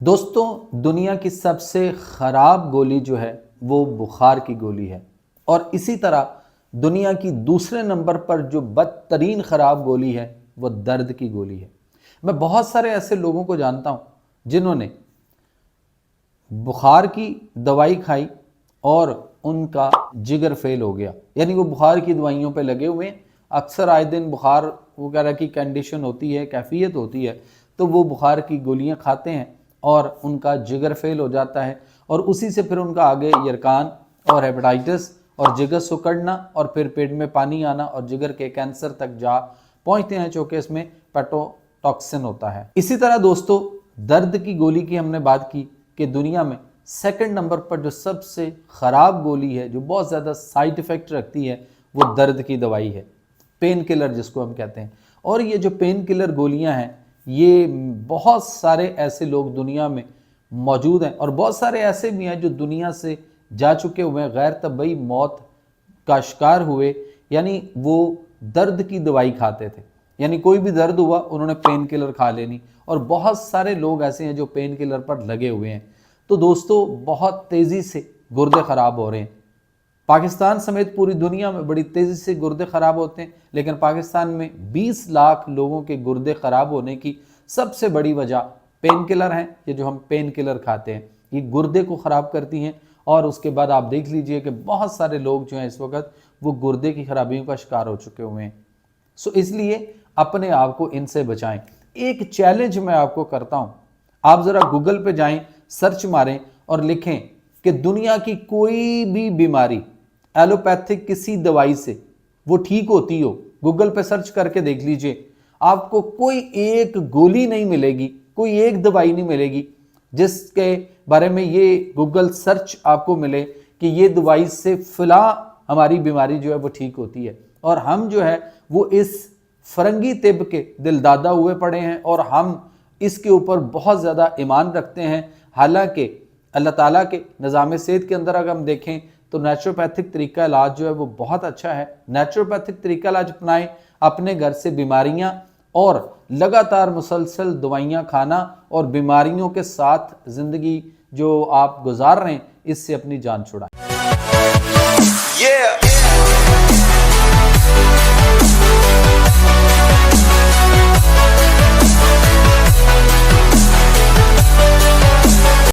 दोस्तों, दुनिया की सबसे ख़राब गोली जो है वो बुखार की गोली है और इसी तरह दुनिया की दूसरे नंबर पर जो बदतरीन ख़राब गोली है वो दर्द की गोली है। मैं बहुत सारे ऐसे लोगों को जानता हूँ जिन्होंने बुखार की दवाई खाई और उनका जिगर फेल हो गया, यानी वो बुखार की दवाइयों पे लगे हुए हैं। अक्सर आए दिन बुखार वगैरह की कंडीशन होती है, कैफियत होती है, तो वो बुखार की गोलियां खाते हैं और उनका जिगर फेल हो जाता है और उसी से फिर उनका आगे यरकान और हेपेटाइटिस और जिगर सिकुड़ना और फिर पेट में पानी आना और जिगर के कैंसर तक जा पहुंचते हैं, चूँकि इसमें पेटोटॉक्सिन होता है। इसी तरह दोस्तों, दर्द की गोली की हमने बात की कि दुनिया में सेकंड नंबर पर जो सबसे ख़राब गोली है, जो बहुत ज़्यादा साइड इफ़ेक्ट रखती है, वो दर्द की दवाई है, पेन किलर जिसको हम कहते हैं। और ये जो पेन किलर गोलियां हैं, ये बहुत सारे ऐसे लोग दुनिया में मौजूद हैं और बहुत सारे ऐसे भी हैं जो दुनिया से जा चुके हुए हैं, गैर तबई मौत का शिकार हुए, यानी वो दर्द की दवाई खाते थे, यानी कोई भी दर्द हुआ उन्होंने पेन किलर खा लेनी। और बहुत सारे लोग ऐसे हैं जो पेन किलर पर लगे हुए हैं। तो दोस्तों, बहुत तेज़ी से गुर्दे ख़राब हो रहे हैं। पाकिस्तान समेत पूरी दुनिया में बड़ी तेज़ी से गुर्दे ख़राब होते हैं, लेकिन पाकिस्तान में 20 लाख लोगों के गुर्दे ख़राब होने की सबसे बड़ी वजह पेन किलर हैं। ये जो हम पेन किलर खाते हैं, ये गुर्दे को ख़राब करती हैं और उसके बाद आप देख लीजिए कि बहुत सारे लोग जो हैं इस वक्त वो गुर्दे की खराबियों का शिकार हो चुके हुए हैं। सो इसलिए अपने आप को इनसे बचाएं। एक चैलेंज मैं आपको करता हूं, आप ज़रा गूगल पे जाएं, सर्च मारें और लिखें कि दुनिया की कोई भी बीमारी एलोपैथिक किसी दवाई से वो ठीक होती हो। गूगल पे सर्च करके देख लीजिए, आपको कोई एक गोली नहीं मिलेगी, कोई एक दवाई नहीं मिलेगी जिसके बारे में ये गूगल सर्च आपको मिले कि ये दवाई से फिला हमारी बीमारी जो है वो ठीक होती है। और हम जो है वो इस फरंगी तिब के दिलदादा हुए पड़े हैं और हम इसके ऊपर बहुत ज़्यादा ईमान रखते हैं। हालांकि अल्लाह ताला के निज़ाम सेहत के अंदर अगर हम देखें तो नेचुरोपैथिक तरीका इलाज जो है वो बहुत अच्छा है। नेचुरोपैथिक तरीका इलाज अपनाएं, अपने घर से बीमारियां और लगातार मुसलसल दवाइयां खाना और बीमारियों के साथ ज़िंदगी जो आप गुजार रहे हैं, इससे अपनी जान छुड़ाएं।